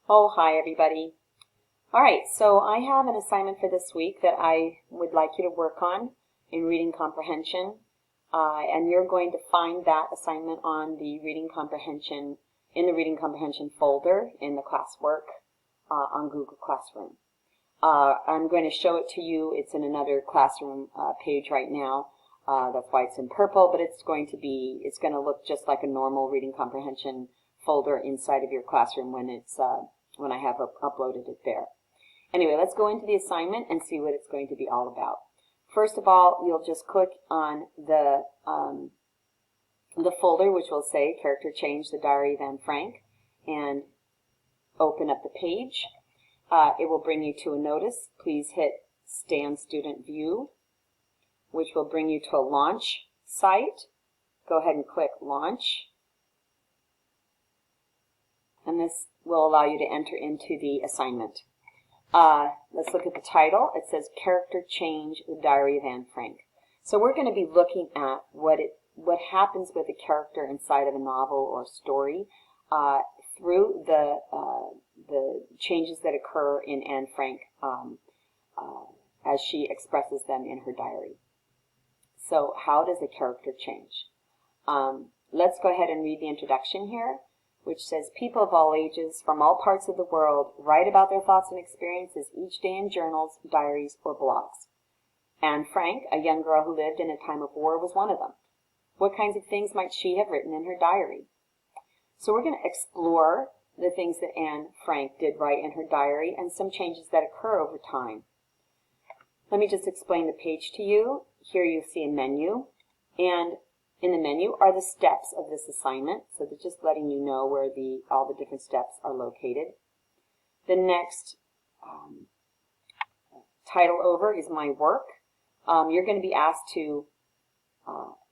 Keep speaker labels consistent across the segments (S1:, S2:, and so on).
S1: Oh, hi everybody. All right, so I have an assignment for this week that I would like you to work on in reading comprehension. And you're going to find that assignment on the reading comprehension, in the reading comprehension folder in the classwork on Google Classroom. I'm going to show it to you. It's in another classroom page right now. That's why it's in purple, but it's going to look just like a normal reading comprehension folder inside of your classroom when I have uploaded it there. Anyway, let's go into the assignment and see what it's going to be all about. First of all, you'll just click on the folder, which will say Character Change, the Diary of Anne Frank, and open up the page. It will bring you to a notice. Please hit Stay on Student View, which will bring you to a launch site. Go ahead and click Launch. And this will allow you to enter into the assignment. Let's look at the title. It says Character Change, the Diary of Anne Frank. So we're going to be looking at what happens with a character inside of a novel or story through the changes that occur in Anne Frank as she expresses them in her diary. So how does a character change? Let's go ahead and read the introduction here, which says, people of all ages from all parts of the world write about their thoughts and experiences each day in journals, diaries, or blogs. Anne Frank, a young girl who lived in a time of war, was one of them. What kinds of things might she have written in her diary? So we're going to explore the things that Anne Frank did write in her diary and some changes that occur over time. Let me just explain the page to you. Here you see a menu, and in the menu are the steps of this assignment, so they're just letting you know where all the different steps are located. The next title over is My Work. You're going to be asked to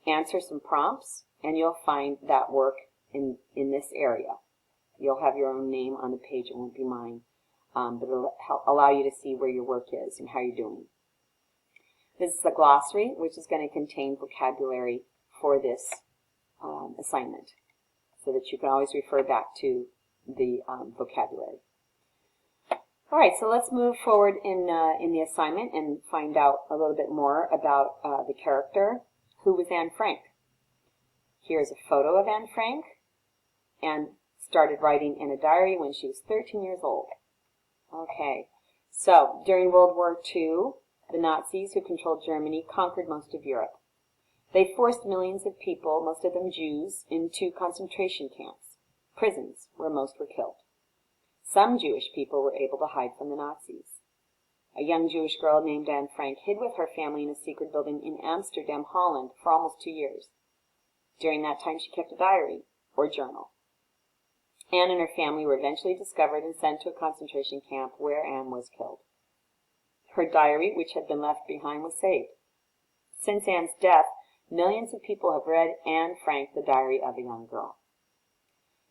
S1: answer some prompts, and you'll find that work in this area. You'll have your own name on the page. It won't be mine, but it'll allow you to see where your work is and how you're doing. This is a glossary, which is going to contain vocabulary for this assignment, so that you can always refer back to the vocabulary. All right, so let's move forward in the assignment and find out a little bit more about the character. Who was Anne Frank? Here's a photo of Anne Frank. Anne started writing in a diary when she was 13 years old. Okay, so during World War II, the Nazis who controlled Germany conquered most of Europe. They forced millions of people, most of them Jews, into concentration camps, prisons where most were killed. Some Jewish people were able to hide from the Nazis. A young Jewish girl named Anne Frank hid with her family in a secret building in Amsterdam, Holland, for almost 2 years. During that time, she kept a diary, or journal. Anne and her family were eventually discovered and sent to a concentration camp where Anne was killed. Her diary, which had been left behind, was saved. Since Anne's death, millions of people have read Anne Frank, the Diary of a Young Girl.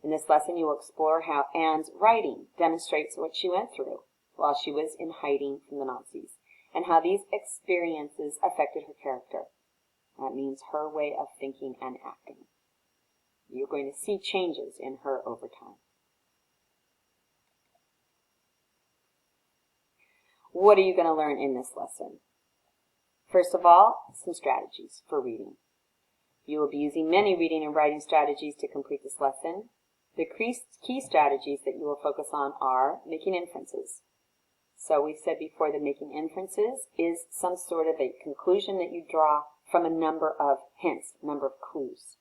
S1: In this lesson, you will explore how Anne's writing demonstrates what she went through while she was in hiding from the Nazis, and how these experiences affected her character. That means her way of thinking and acting. You're going to see changes in her over time. What are you going to learn in this lesson? First of all, some strategies for reading. You will be using many reading and writing strategies to complete this lesson. The key strategies that you will focus on are making inferences. So we've said before that making inferences is some sort of a conclusion that you draw from a number of hints, number of clues.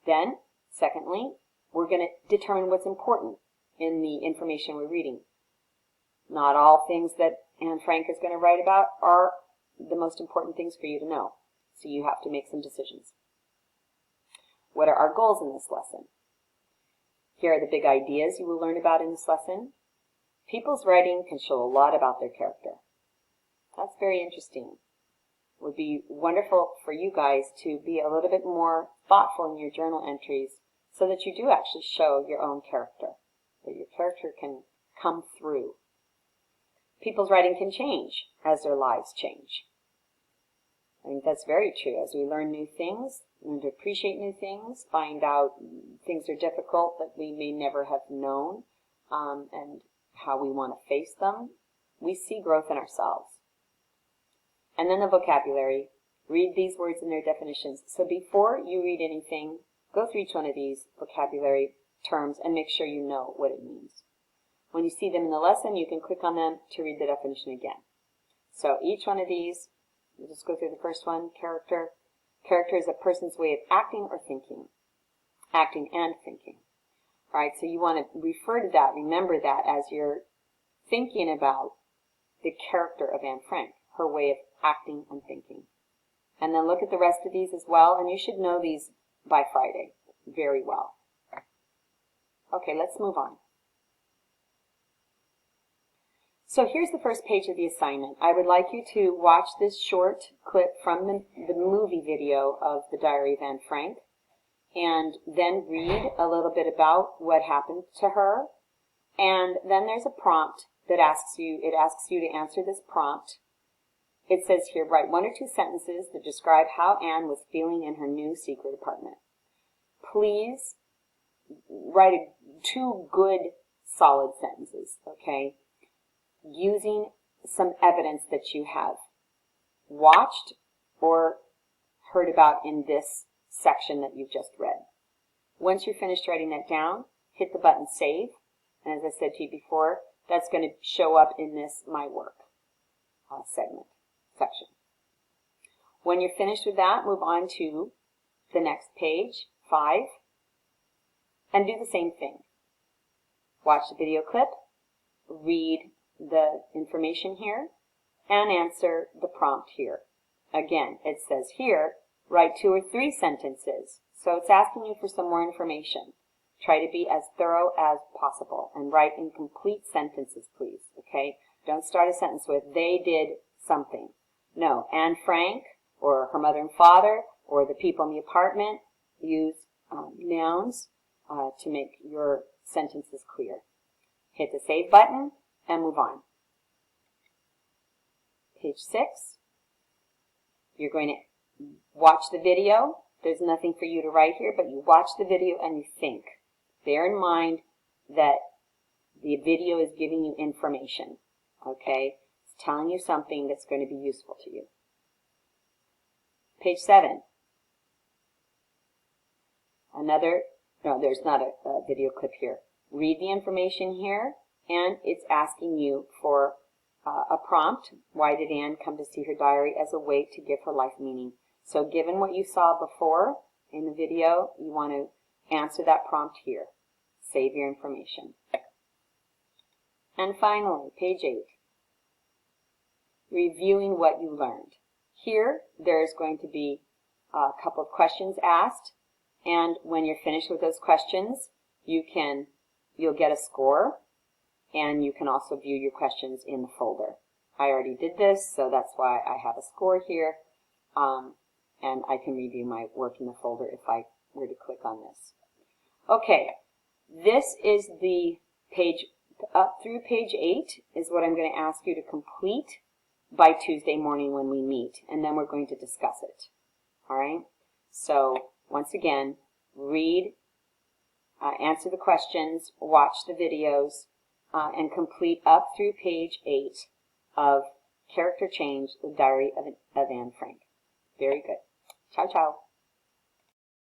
S1: Then, secondly, we're going to determine what's important in the information we're reading. Not all things that Anne Frank is going to write about are the most important things for you to know, so you have to make some decisions. What are our goals in this lesson? Here are the big ideas you will learn about in this lesson. People's writing can show a lot about their character. That's very interesting. It would be wonderful for you guys to be a little bit more thoughtful in your journal entries so that you do actually show your own character, that your character can come through. People's writing can change as their lives change. I think that's very true. As we learn new things, learn to appreciate new things, find out things are difficult that we may never have known, and how we want to face them, we see growth in ourselves. And then the vocabulary. Read these words and their definitions. So before you read anything, go through each one of these vocabulary terms and make sure you know what it means. When you see them in the lesson, you can click on them to read the definition again. So each one of these, we'll just go through the first one, character. Character is a person's way of acting or thinking. Acting and thinking. All right, so you want to refer to that, remember that as you're thinking about the character of Anne Frank, her way of acting and thinking. And then look at the rest of these as well, and you should know these by Friday very well. Okay, let's move on. So here's the first page of the assignment. I would like you to watch this short clip from the movie video of the Diary of Anne Frank, and then read a little bit about what happened to her. And then there's a prompt that asks you to answer this prompt. It says here, write 1 or 2 sentences that describe how Anne was feeling in her new secret apartment. Please write 2 good, solid sentences, okay? Using some evidence that you have watched or heard about in this section that you've just read. Once you're finished writing that down, hit the button Save. And as I said to you before, that's going to show up in this My Work section. When you're finished with that, move on to the next page, 5, and do the same thing. Watch the video clip, read the information here, and answer the prompt here. Again, it says here, write 2 or 3 sentences. So it's asking you for some more information. Try to be as thorough as possible and write in complete sentences, please, okay? Don't start a sentence with, they did something. No, Anne Frank, or her mother and father, or the people in the apartment. Use nouns to make your sentences clear. Hit the Save button and move on. Page 6. You're going to watch the video. There's nothing for you to write here, but you watch the video and you think. Bear in mind that the video is giving you information, okay? It's telling you something that's going to be useful to you. Page 7. There's not a video clip here. Read the information here, and it's asking you for a prompt. Why did Anne come to see her diary as a way to give her life meaning? So given what you saw before in the video, you want to answer that prompt here. Save your information. And finally, page 8. Reviewing what you learned. Here, there's going to be a couple of questions asked, and when you're finished with those questions, you'll get a score, and you can also view your questions in the folder. I already did this, so that's why I have a score here, and I can review my work in the folder if I were to click on this. Okay, this is the page, up through page 8 is what I'm going to ask you to complete by Tuesday morning when we meet, and then we're going to discuss it. All right? So, once again, read, answer the questions, watch the videos, and complete up through page 8 of Character Change, the Diary of Anne Frank. Very good. Ciao, ciao.